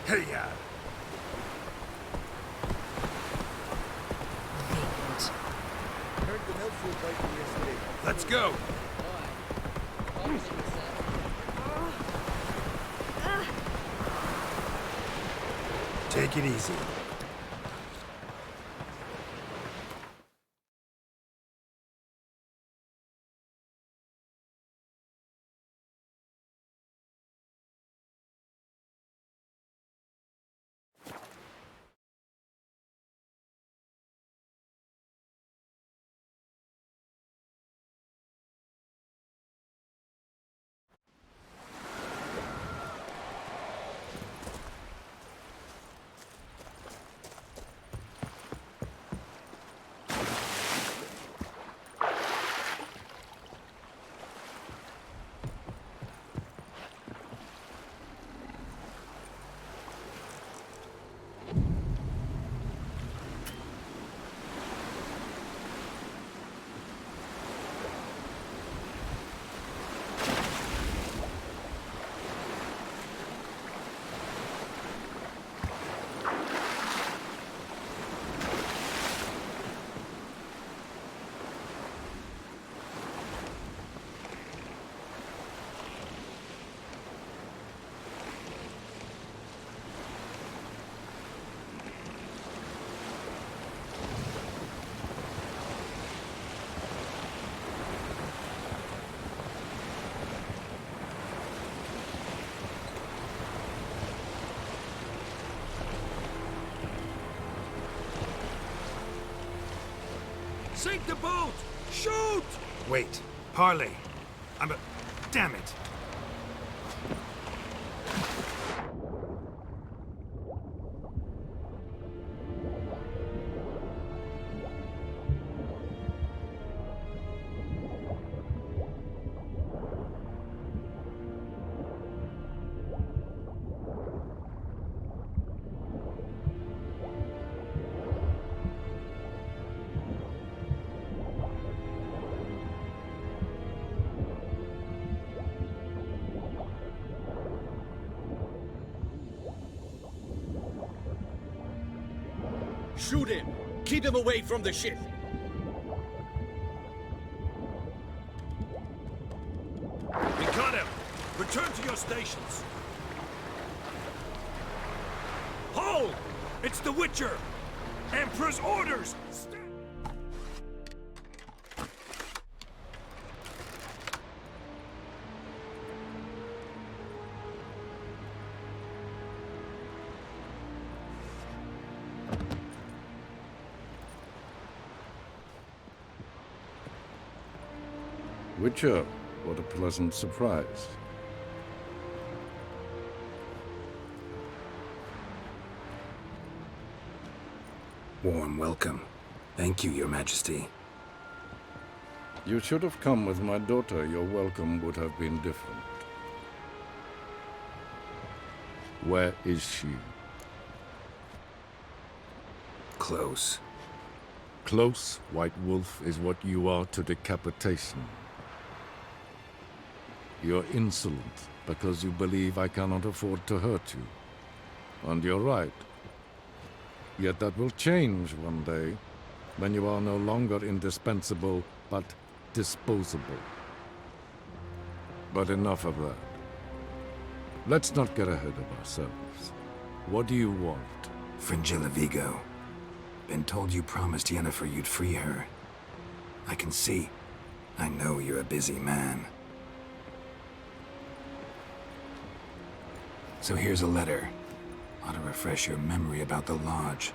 Hey, ya. Vacant. Heard the milk food bite from yesterday. Let's go. Take it easy. Sink the boat! Shoot! Wait. Parley. Damn it. Shoot him! Keep him away from the ship! We got him! Return to your stations! Hold! It's the Witcher! Emperor's orders! Witcher, what a pleasant surprise. Warm welcome. Thank you, Your Majesty. You should have come with my daughter. Your welcome would have been different. Where is she? Close. Close, White Wolf, is what you are to decapitation. You're insolent because you believe I cannot afford to hurt you. And you're right. Yet that will change one day, when you are no longer indispensable, but disposable. But enough of that. Let's not get ahead of ourselves. What do you want? Fringilla Vigo. Been told you promised Yennefer you'd free her. I can see. I know you're a busy man. So here's a letter. Ought to refresh your memory about the Lodge.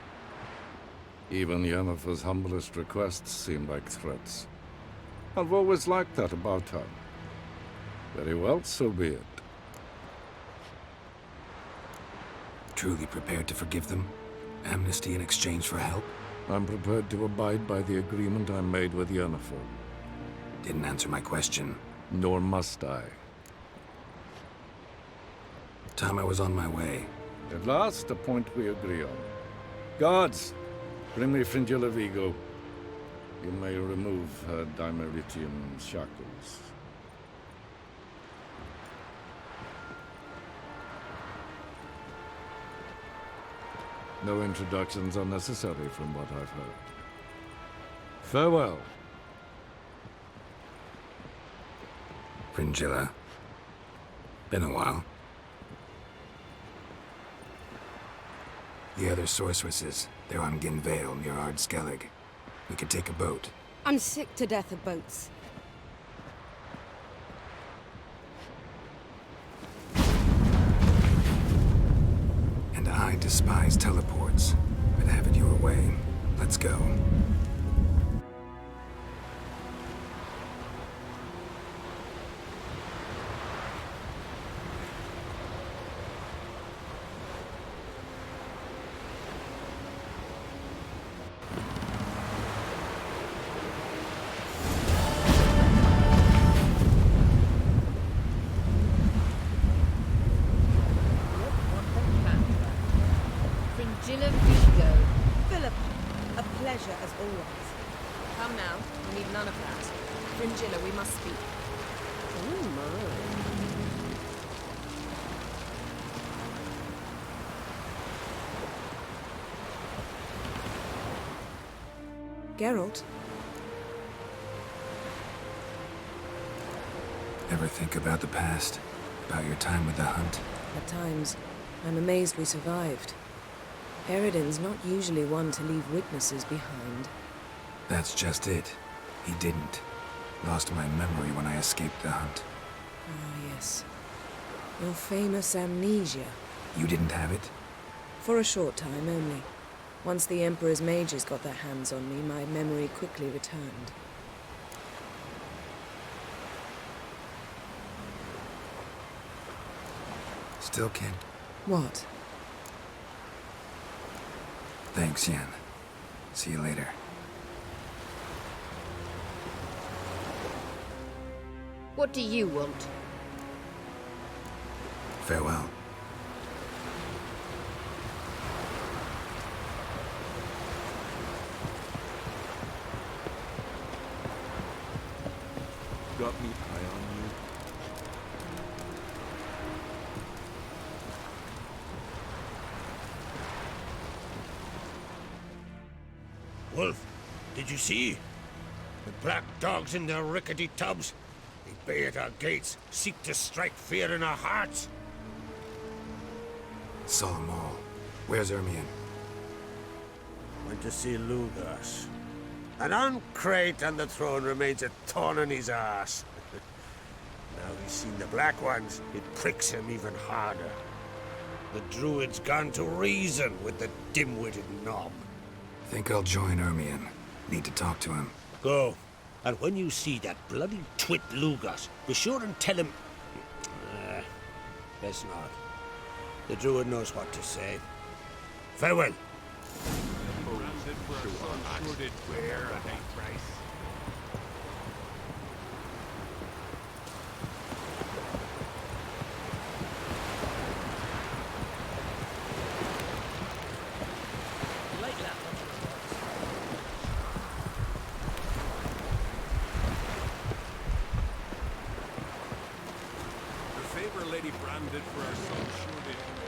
Even Yennefer's humblest requests seem like threats. I've always liked that about her. Very well, so be it. Truly prepared to forgive them? Amnesty in exchange for help? I'm prepared to abide by the agreement I made with Yennefer. Didn't answer my question. Nor must I. Time I was on my way. At last, a point we agree on. Guards, bring me Fringilla Vigo. You may remove her Dimeritian shackles. No introductions are necessary from what I've heard. Farewell. Fringilla. Been a while. The other sorceresses, they're on Ginvale near Ardskellig. We could take a boat. I'm sick to death of boats. And I despise teleports. But have it your way. Let's go. A pleasure as always. Come now, we need none of that. Fringilla, we must speak. Oh my. Geralt? Ever think about the past? About your time with the hunt? At times, I'm amazed we survived. Eridan's not usually one to leave witnesses behind. That's just it. He didn't. Lost my memory when I escaped the hunt. Ah, yes. Your famous amnesia. You didn't have it? For a short time only. Once the Emperor's mages got their hands on me, my memory quickly returned. Still can't. What? Thanks, Yen. See you later. What do you want? Farewell. Got me eye on you. Wolf, did you see? The black dogs in their rickety tubs. They bay at our gates, seek to strike fear in our hearts. Saw them all. Where's Ermion? Went to see Lugas. An uncrate on the throne remains a thorn in his ass. Now he's seen the black ones, it pricks him even harder. The druid's gone to reason with the dim-witted knob. Think I'll join Ermion. Need to talk to him. Go. And when you see that bloody twit Lugas, be sure and tell him... best not. The druid knows what to say. Farewell. Lady branded for our son, sure did wear.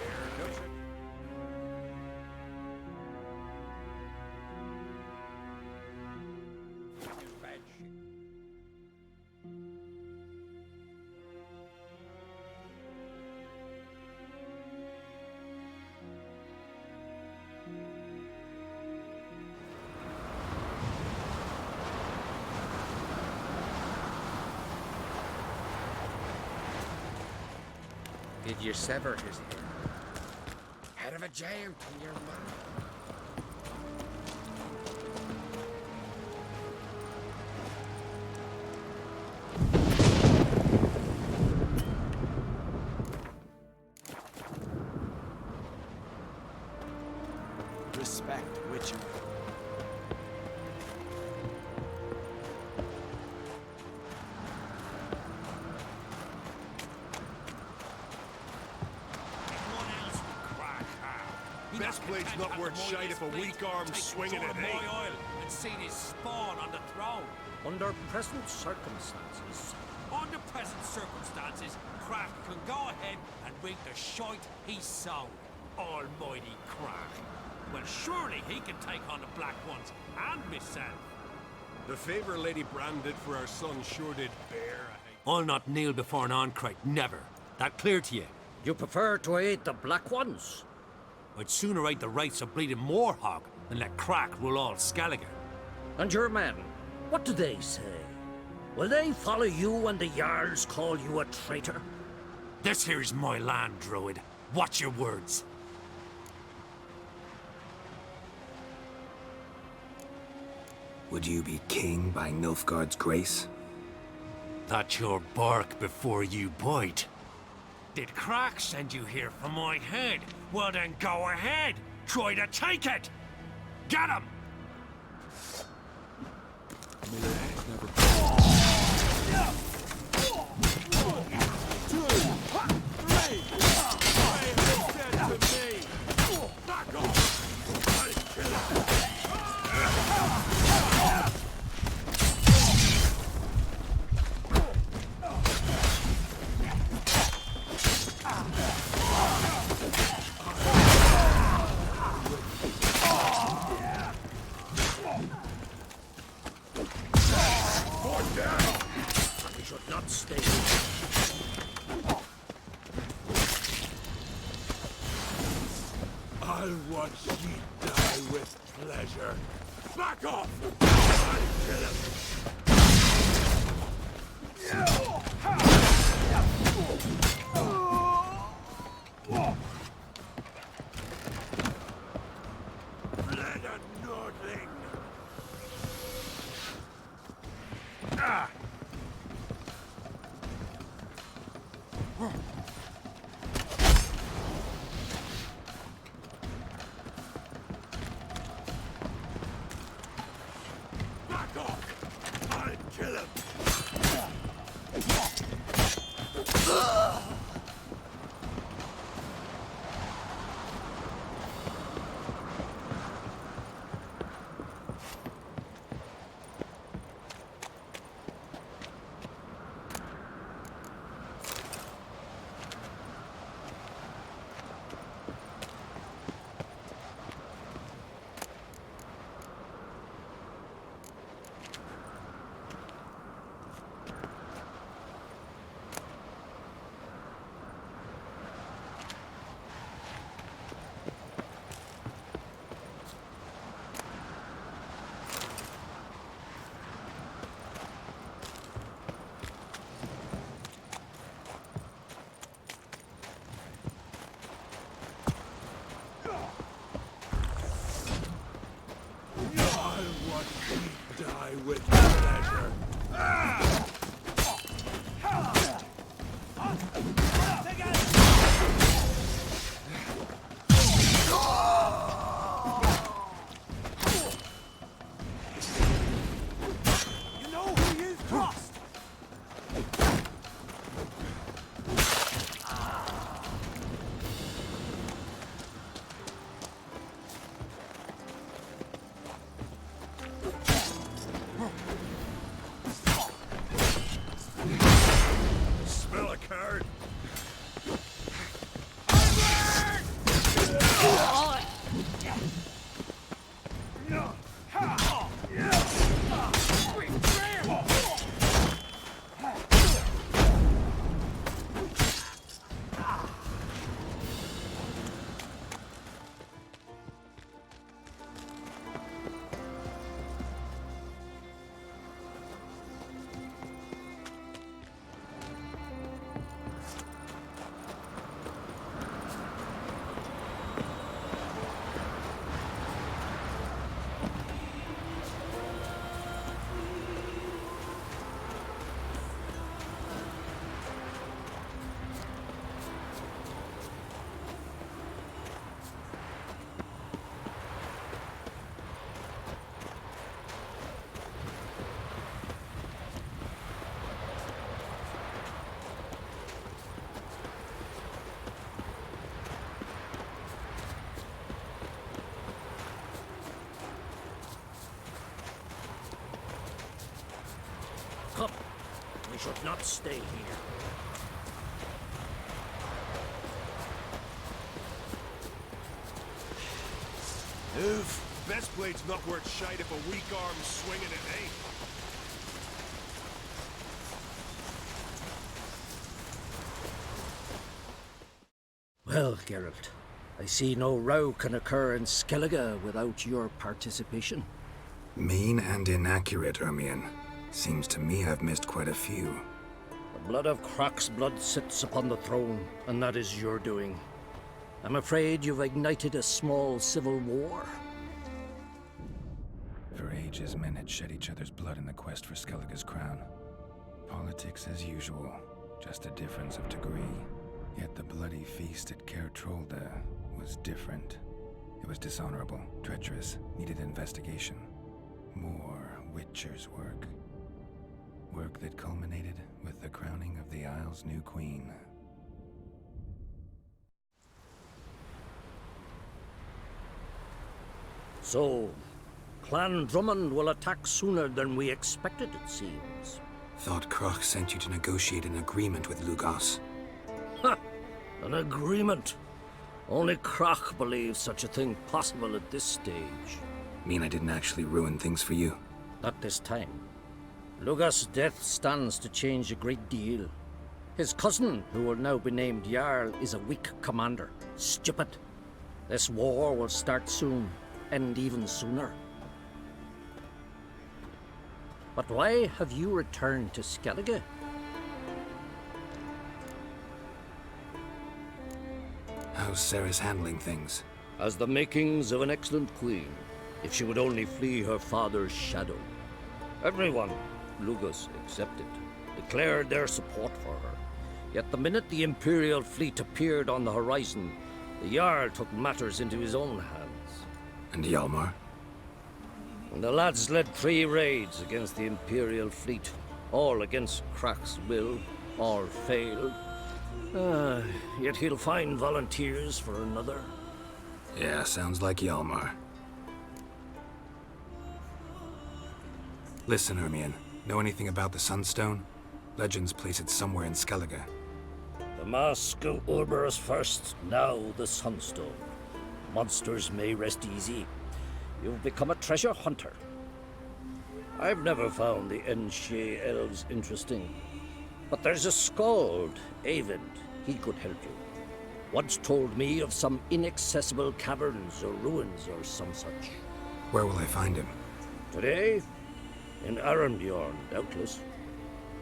Did you sever his hair? Head of a giant in your mouth. Respect Witcher. Best blade's not worth shite if a weak arm's swinging it, eh? oil and seen his spawn on the throne. Under present circumstances. Under present circumstances, Crack can go ahead and reap the shite he sowed. Almighty Crack. Surely he can take on the Black Ones and Miss Sam. The favor Lady Brand did for our son sure did bear a hate. I'll not kneel before an Oncrite, never. That clear to you? You prefer to aid the Black Ones? I'd sooner aid the rights of bleeding Moorhog than let Crack rule all Skellige. And your men, what do they say? Will they follow you when the Jarls call you a traitor? This here's my land, Druid. Watch your words. Would you be king by Nilfgaard's grace? That's your bark before you bite. Did Crack send you here for my head? Well then go ahead. Try to take it. Get him! I'll watch ye die with pleasure. Back off! I'll kill him! Bled a Nordling! Ah! With pleasure. You know who you trust. Smell a card? Come, we should not stay here. Oof. Best blade's not worth shite if a weak arm's swinging it, eh? Well, Geralt, I see no row can occur in Skellige without your participation. Mean and inaccurate, Ermion. Seems to me I've missed quite a few. The blood of Croc's blood sits upon the throne, and that is your doing. I'm afraid you've ignited a small civil war. For ages, men had shed each other's blood in the quest for Skellige's crown. Politics as usual, just a difference of degree. Yet the bloody feast at Caer Trolda was different. It was dishonorable, treacherous, needed investigation. More Witcher's work. Work that culminated with the crowning of the Isle's new queen. So, Clan Drummond will attack sooner than we expected, it seems. Thought Croc sent you to negotiate an agreement with Lugos. Ha! An agreement? Only Croc believes such a thing possible at this stage. Mean I didn't actually ruin things for you? Not this time. Lugos' death stands to change a great deal. His cousin, who will now be named Jarl, is a weak commander. Stupid. This war will start soon, end even sooner. But why have you returned to Skellige? How's Sarah's handling things? Has the makings of an excellent queen, if she would only flee her father's shadow. Everyone, Lugos excepted, declared their support for her. Yet the minute the Imperial fleet appeared on the horizon, the Jarl took matters into his own hands. And Hjalmar? And the lads led 3 raids against the Imperial fleet, all against Croc's will, all failed. Yet he'll find volunteers for another. Yeah, sounds like Hjalmar. Listen, Ermion, know anything about the Sunstone? Legends place it somewhere in Skellige. The Mask of Urberus first, now the Sunstone. Monsters may rest easy. You've become a treasure hunter. I've never found the Enshe elves interesting. But there's a skald, Eyvind. He could help you. Once told me of some inaccessible caverns or ruins or some such. Where will I find him? Today? In Arendbjorn, doubtless.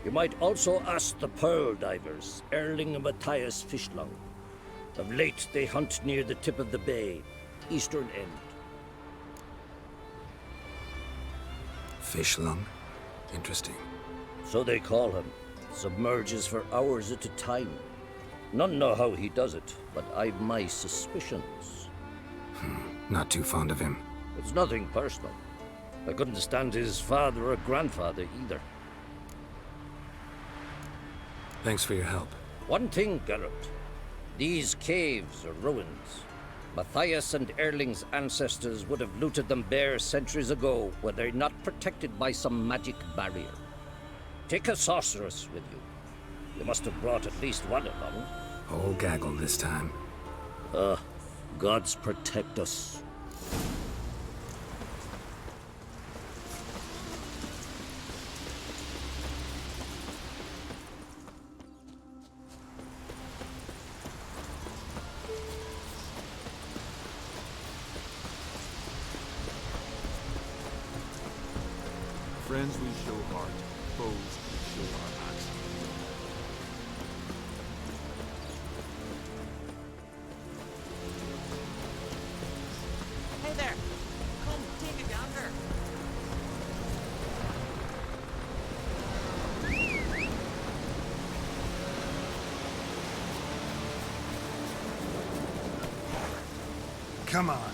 You might also ask the Pearl Divers, Erling and Matthias Fishlung. Of late, they hunt near the tip of the bay, eastern end. Fishlung? Interesting. So they call him. Submerges for hours at a time. None know how he does it, but I've my suspicions. Not too fond of him. It's nothing personal. I couldn't stand his father or grandfather either. Thanks for your help. One thing, Geralt. These caves are ruins. Matthias and Erling's ancestors would have looted them bare centuries ago were they not protected by some magic barrier. Take a sorceress with you. You must have brought at least one along. Whole gaggle this time. Gods protect us. Friends we show heart, foes we show our axe. Hey there! Come, take a gander! Come on.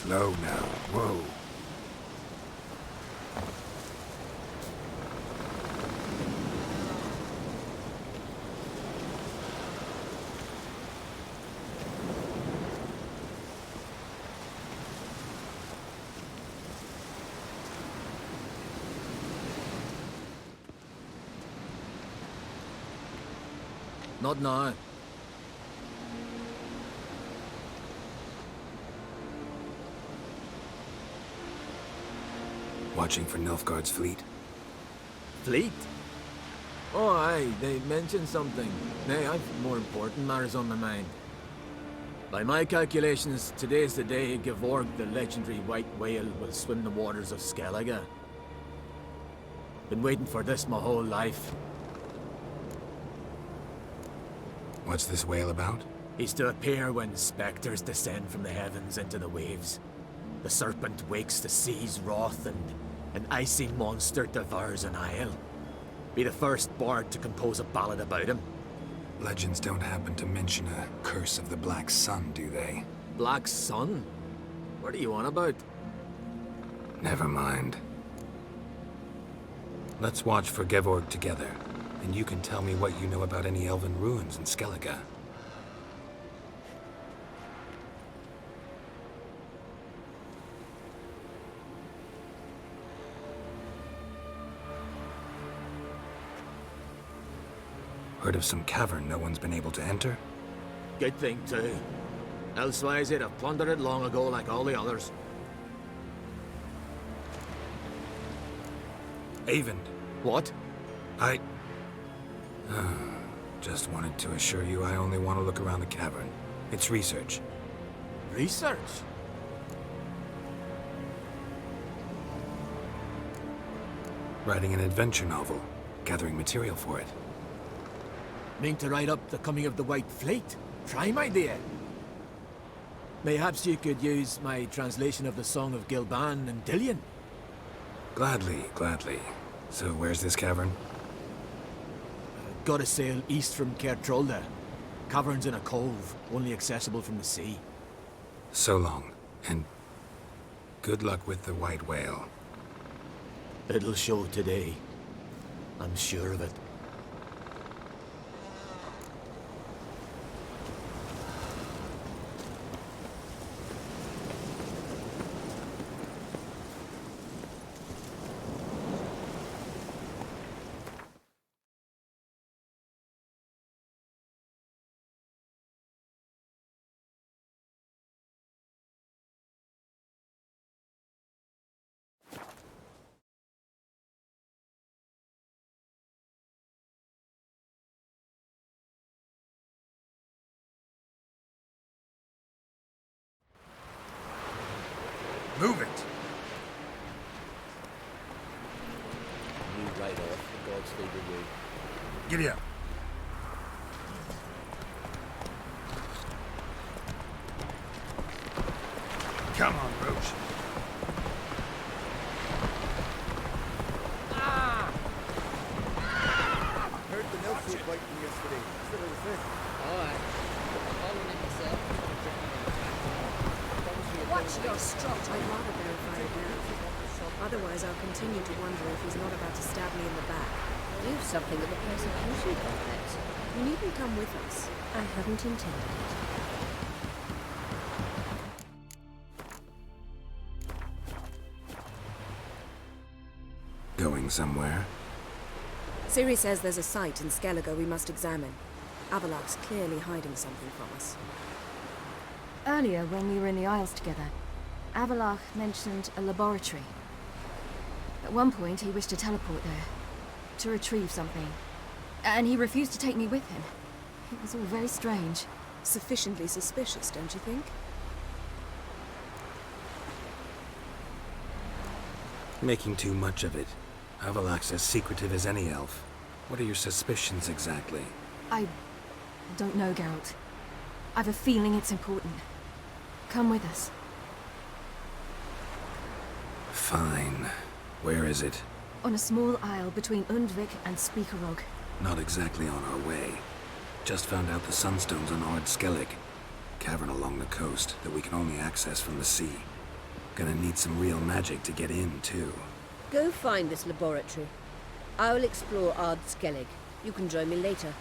Slow now. Whoa. Not now. Watching for Nilfgaard's fleet? Fleet? Oh, aye, they mentioned something. Nay, I've more important matters on my mind. By my calculations, today's the day Gevorg, the legendary white whale, will swim the waters of Skellige. Been waiting for this my whole life. What's this whale about? He's to appear when specters descend from the heavens into the waves. The serpent wakes the sea's wrath and an icy monster devours an isle. Be the first bard to compose a ballad about him. Legends don't happen to mention a curse of the Black Sun, do they? Black Sun? What are you on about? Never mind. Let's watch for Gevorg together, and you can tell me what you know about any elven ruins in Skellige. Heard of some cavern no one's been able to enter? Good thing, too. Elsewise, they'd have plundered it long ago like all the others. Avon. What? Just wanted to assure you I only want to look around the cavern. It's research. Research? Writing an adventure novel. Gathering material for it. Mean to write up the coming of the White Fleet? Prime idea. Mayhaps you could use my translation of the Song of Gilban and Dillion? Gladly, gladly. So where's this cavern? Gotta sail east from Kertrolde. Cavern's in a cove, only accessible from the sea. So long, and good luck with the white whale. It'll show today. I'm sure of it. Move it! You right off, the gods favor you. Giddy up. Come on, Roach. Heard the milk food bite from yesterday. Still in the fit. Alright. Following it myself. Watch your strut. I'd rather verify it now. Otherwise, I'll continue to wonder if he's not about to stab me in the back. Do something with the persecution complex. You needn't come with us. I haven't intended it. Going somewhere? Siri says there's a site in Skellige we must examine. Avalok's clearly hiding something from us. Earlier, when we were in the Isles together, Avalok mentioned a laboratory. At one point, he wished to teleport there, to retrieve something. And he refused to take me with him. It was all very strange. Sufficiently suspicious, don't you think? Making too much of it. Avalok's as secretive as any elf. What are your suspicions exactly? I don't know, Geralt. I've a feeling it's important. Come with us. Fine. Where is it? On a small isle between Undvik and Speakerog. Not exactly on our way. Just found out the sunstones on Ard Skellig. Cavern along the coast that we can only access from the sea. Gonna need some real magic to get in, too. Go find this laboratory. I will explore Ard Skellig. You can join me later.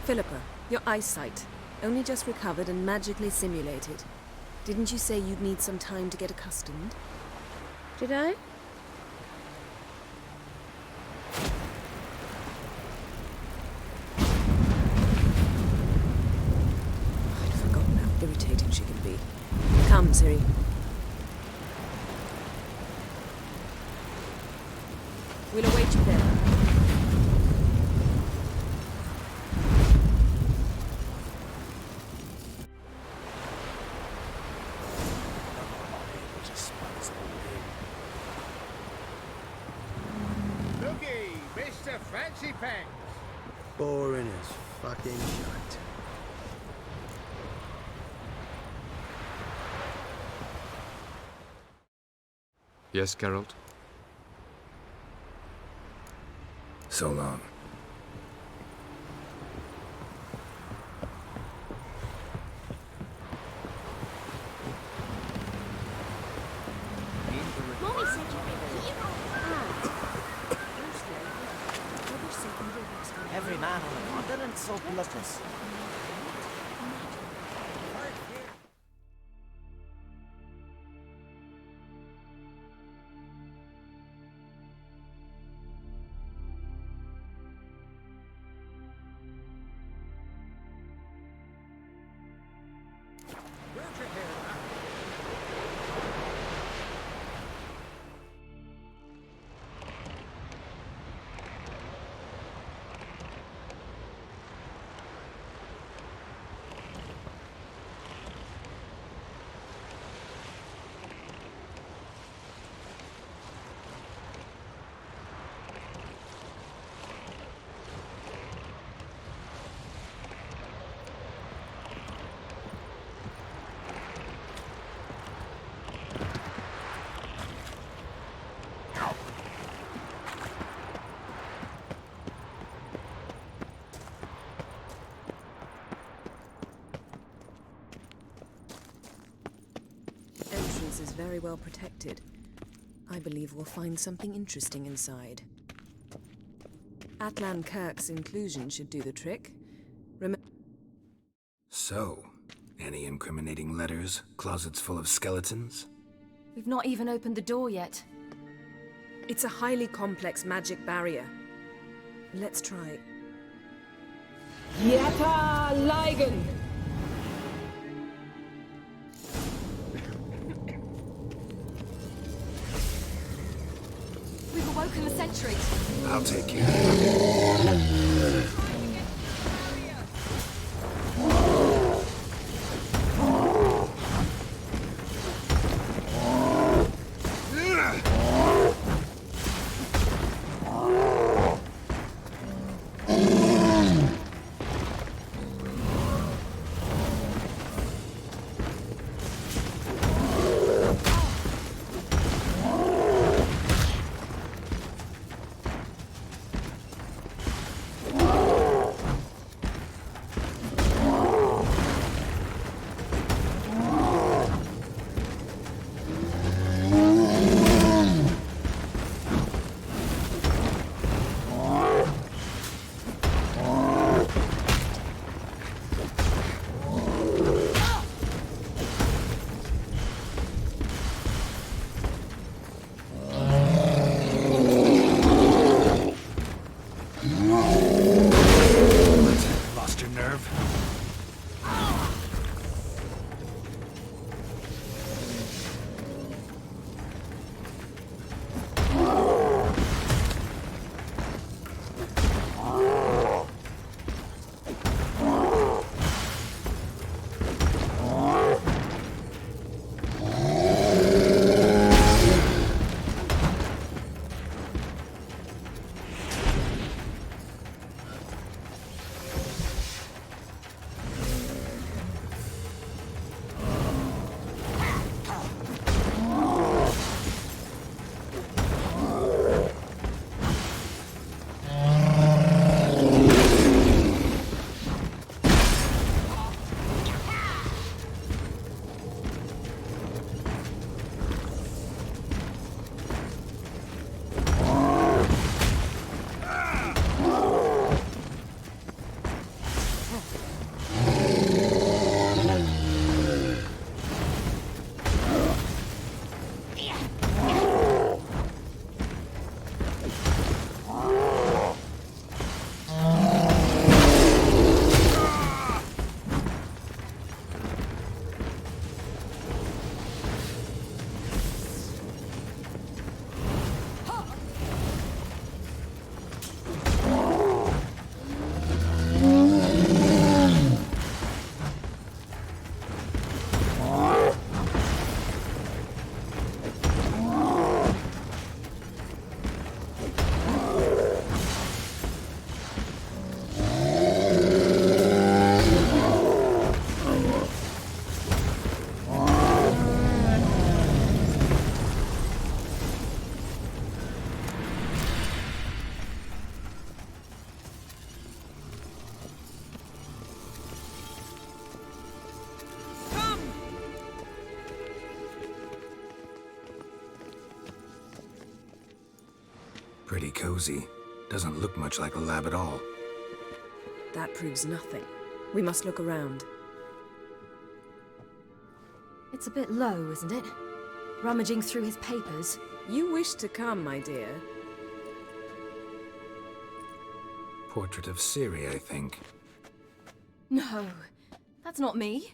Philippa, your eyesight. Only just recovered and magically simulated. Didn't you say you'd need some time to get accustomed? Did I? I'd forgotten how irritating she can be. Come, Ciri. We'll await you there. Looky, Mr. Fancy Pants. Boring as fucking shite. Yes, Geralt? So long. Mommy said you'd be here. Every man on the continent so bloodless. Entrance is very well protected. I believe we'll find something interesting inside. Atlan Kirk's inclusion should do the trick. So, any incriminating letters? Closets full of skeletons? We've not even opened the door yet. It's a highly complex magic barrier. Let's try. Yata Ligen! We've awoken the sentry. I'll take care of it. Pretty cozy. Doesn't look much like a lab at all. That proves nothing. We must look around. It's a bit low, isn't it? Rummaging through his papers. You wish to come, my dear. Portrait of Siri, I think. No, that's not me.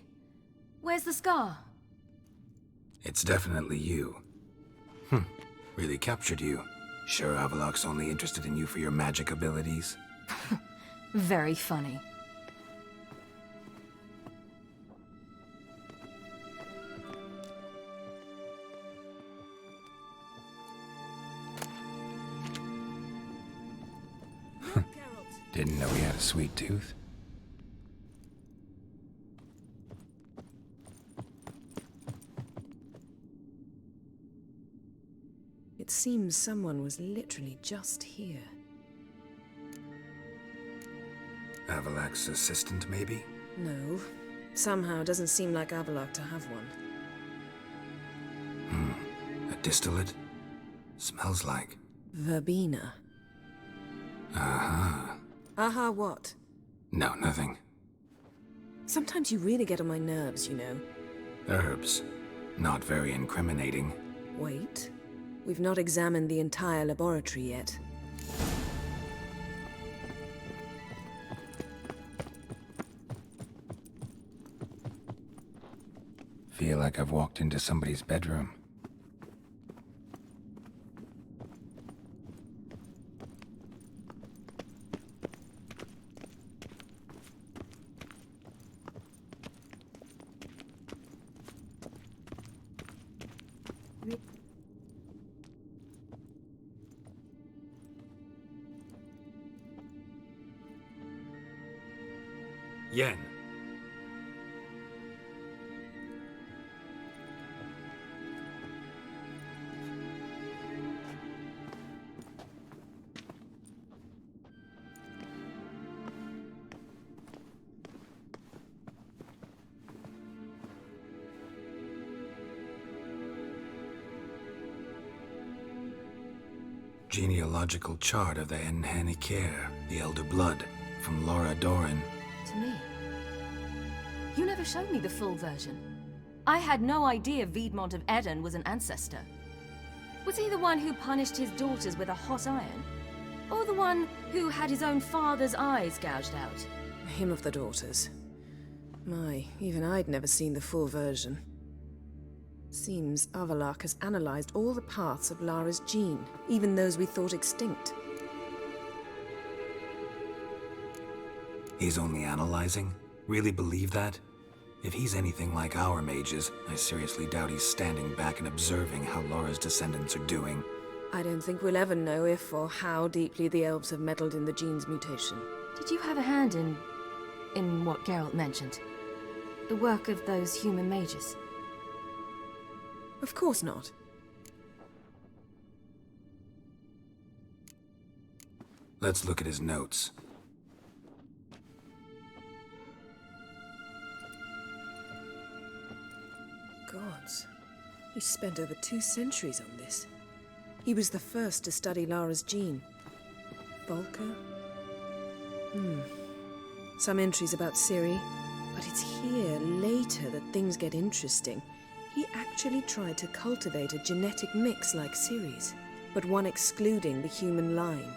Where's the scar? It's definitely you. Really captured you. Sure Avaloch's only interested in you for your magic abilities? Very funny. Didn't know he had a sweet tooth. It seems someone was literally just here. Avaloch's assistant, maybe? No. Somehow it doesn't seem like Avaloch to have one. A distillate? Smells like... Verbena. Aha. Aha what? No, nothing. Sometimes you really get on my nerves, you know. Herbs. Not very incriminating. Wait. We've not examined the entire laboratory yet. Feel like I've walked into somebody's bedroom. Yen. Genealogical chart of the Enhanikere, the Elder Blood, from Laura Doran. To me. You never showed me the full version. I had no idea Viedmont of Eden was an ancestor. Was he the one who punished his daughters with a hot iron? Or the one who had his own father's eyes gouged out? Him of the daughters. My, even I'd never seen the full version. Seems Avaloch has analyzed all the parts of Lara's gene, even those we thought extinct. He's only analyzing? Really believe that? If he's anything like our mages, I seriously doubt he's standing back and observing how Laura's descendants are doing. I don't think we'll ever know if or how deeply the elves have meddled in the gene's mutation. Did you have a hand in what Geralt mentioned? The work of those human mages? Of course not. Let's look at his notes. Gods. He spent over 2 centuries on this. He was the first to study Lara's gene. Volker? Some entries about Siri, but it's here, later, that things get interesting. He actually tried to cultivate a genetic mix like Siri's, but one excluding the human line.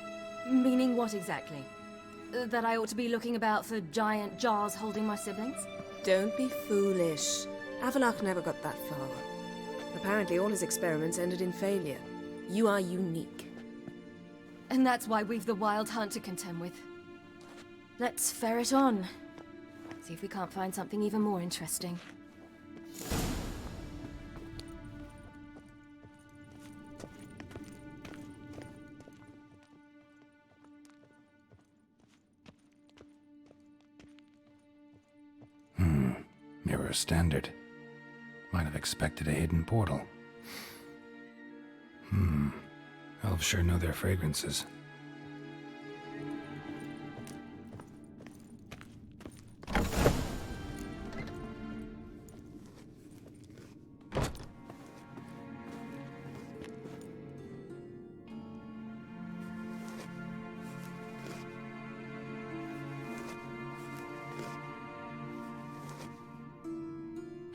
Meaning what exactly? That I ought to be looking about for giant jars holding my siblings? Don't be foolish. Avaloch never got that far. Apparently all his experiments ended in failure. You are unique. And that's why we've the Wild Hunt to contend with. Let's ferret on. See if we can't find something even more interesting. Mirror standard. Might have expected a hidden portal. Elves sure know their fragrances.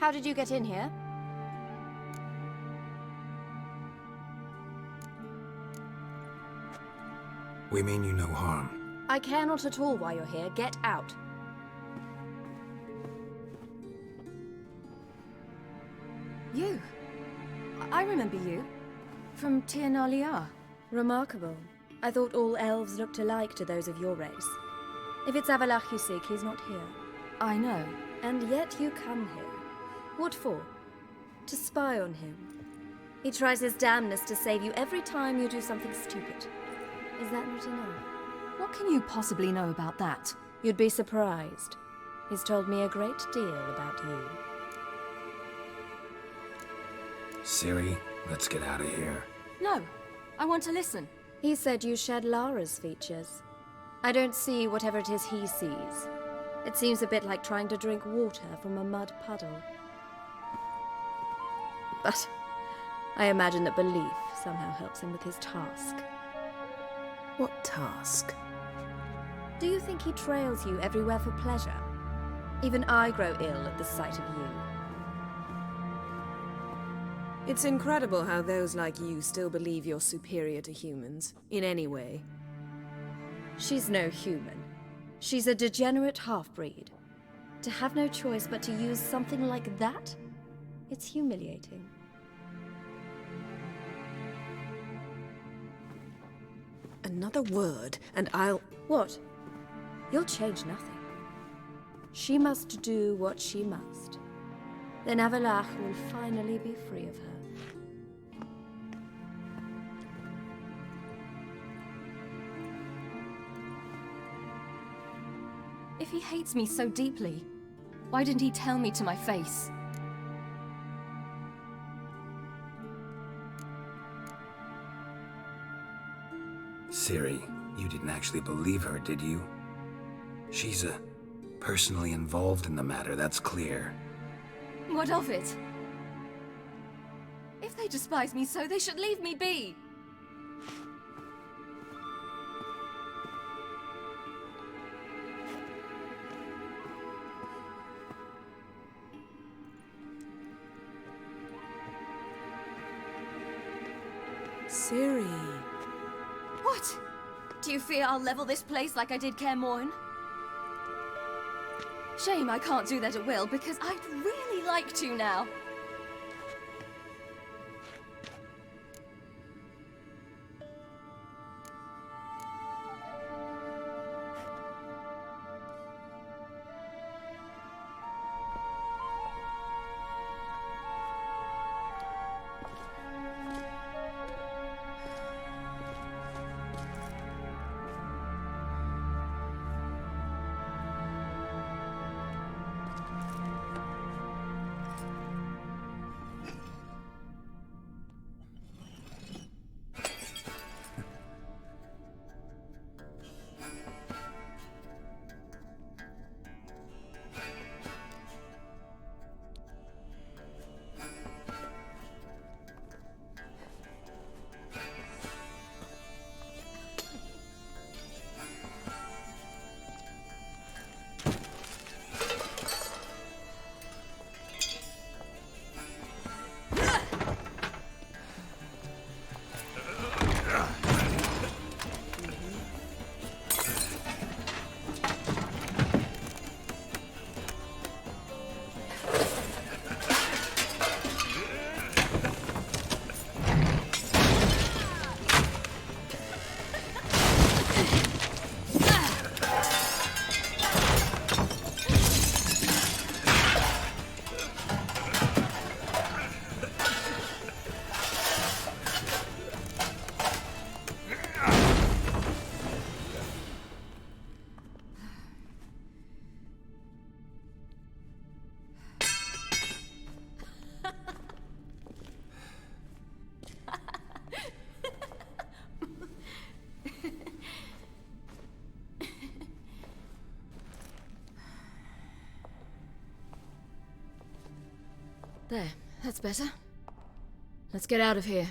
How did you get in here? We mean you no harm. I care not at all why you're here. Get out. You. I remember you. From Tir Nalia. Remarkable. I thought all elves looked alike to those of your race. If it's Avalach you seek, he's not here. I know. And yet you come here. What for? To spy on him. He tries his damnedest to save you every time you do something stupid. Is that not enough? What can you possibly know about that? You'd be surprised. He's told me a great deal about you. Ciri, let's get out of here. No. I want to listen. He said you shared Lara's features. I don't see whatever it is he sees. It seems a bit like trying to drink water from a mud puddle. But I imagine that belief somehow helps him with his task. What task? Do you think he trails you everywhere for pleasure? Even I grow ill at the sight of you. It's incredible how those like you still believe you're superior to humans, in any way. She's no human. She's a degenerate half-breed. To have no choice but to use something like that? It's humiliating. Another word, and I'll... What? You'll change nothing. She must do what she must. Then Avalach will finally be free of her. If he hates me so deeply, why didn't he tell me to my face? Ciri, you didn't actually believe her, did you? She's personally involved in the matter, that's clear. What of it? If they despise me so, they should leave me be. Ciri. What? Do you fear I'll level this place like I did Kaer Morhen? Shame I can't do that at will, because I'd really like to now. There, that's better. Let's get out of here.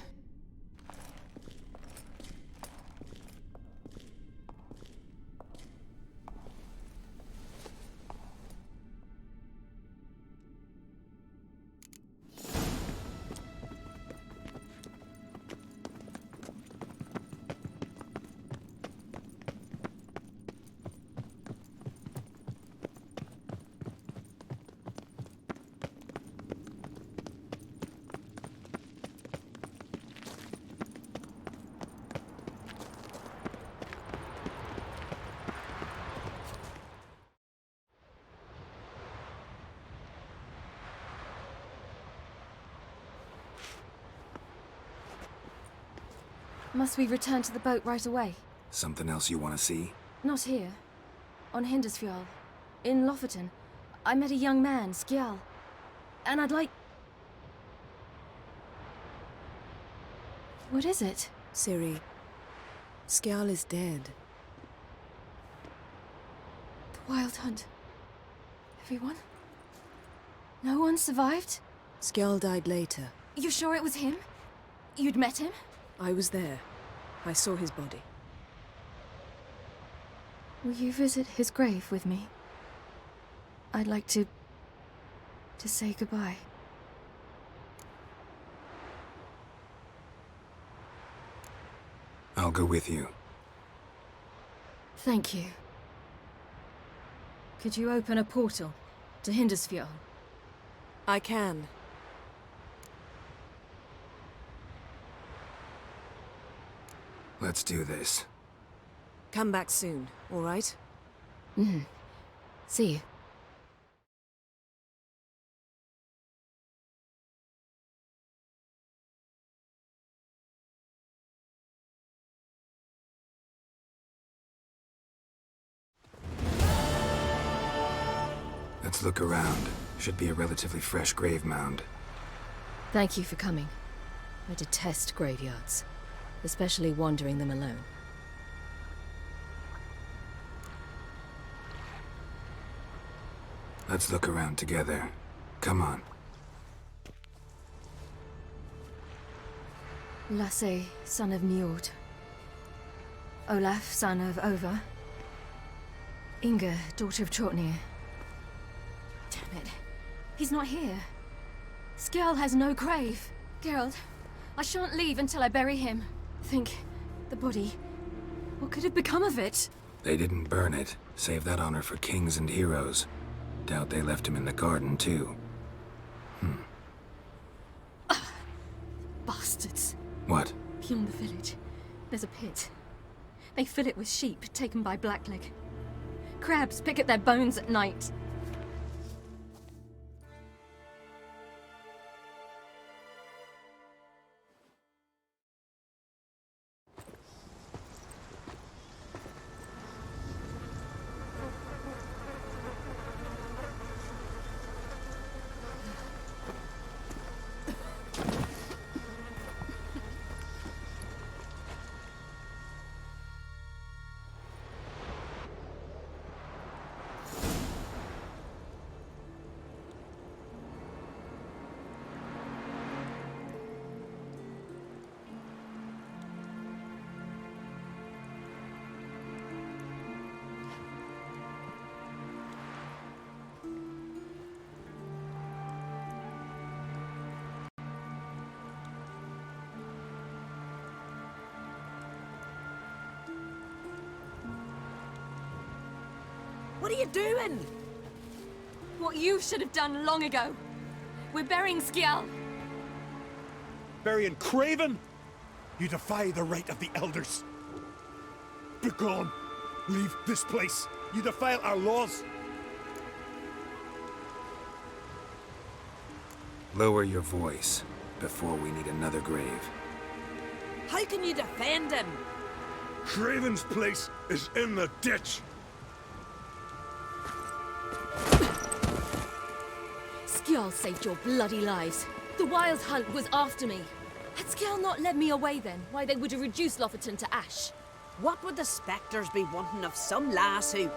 Must we return to the boat right away? Something else you want to see? Not here. On Hindersfjall. In Lofoten. I met a young man, Skjal. And I'd like... What is it? Ciri, Skjal is dead. The Wild Hunt. Everyone? No one survived? Skjal died later. You sure it was him? You'd met him? I was there. I saw his body. Will you visit his grave with me? I'd like to say goodbye. I'll go with you. Thank you. Could you open a portal to Hindersfjall? I can. Let's do this. Come back soon, all right? See you. Let's look around. Should be a relatively fresh grave mound. Thank you for coming. I detest graveyards, especially wandering them alone. Let's look around together. Come on. Lasse, son of Njord. Olaf, son of Over. Inga, daughter of Trotnir. Damn it. He's not here. Skjal has no grave. Geralt, I shan't leave until I bury him. Think, the body. What could have become of it? They didn't burn it. Save that honor for kings and heroes. Doubt they left him in the garden, too. Bastards. What? Beyond the village, there's a pit. They fill it with sheep taken by Blackleg. Crabs pick at their bones at night. What are you doing? What you should have done long ago. We're burying Skjal. Burying Craven? You defy the right of the elders. Begone! Leave this place! You defile our laws! Lower your voice before we need another grave. How can you defend him? Craven's place is in the ditch! Skjal saved your bloody lives. The Wild Hunt was after me. Had Skjal not led me away then, why they would have reduced Lofoten to ash. What would the spectres be wanting of some lass who...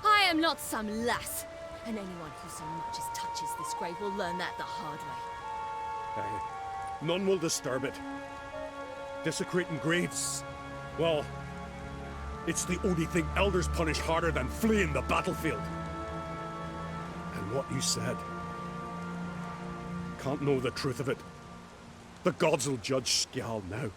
I am not some lass. And anyone who so much as touches this grave will learn that the hard way. None will disturb it. Desecrating graves, well, it's the only thing elders punish harder than fleeing the battlefield. And what you said, can't know the truth of it. The gods will judge Skjal now.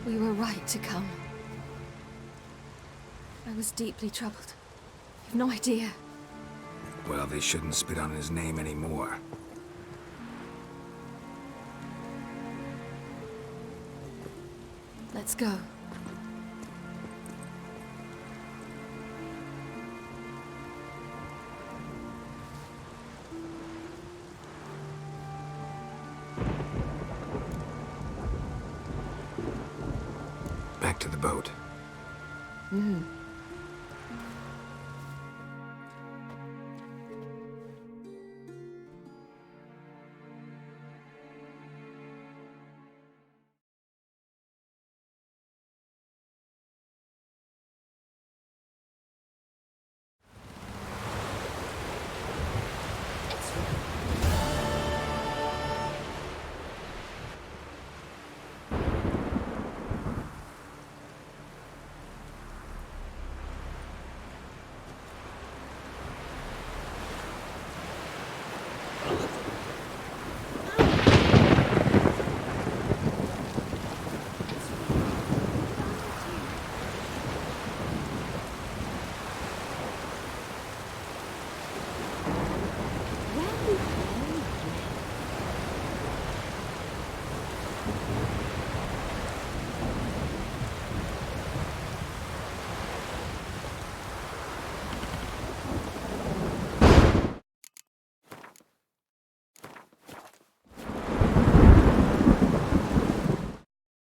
We were right to come. I was deeply troubled. You've no idea. Well, they shouldn't spit on his name anymore. Let's go. to the boat. Mm-hmm.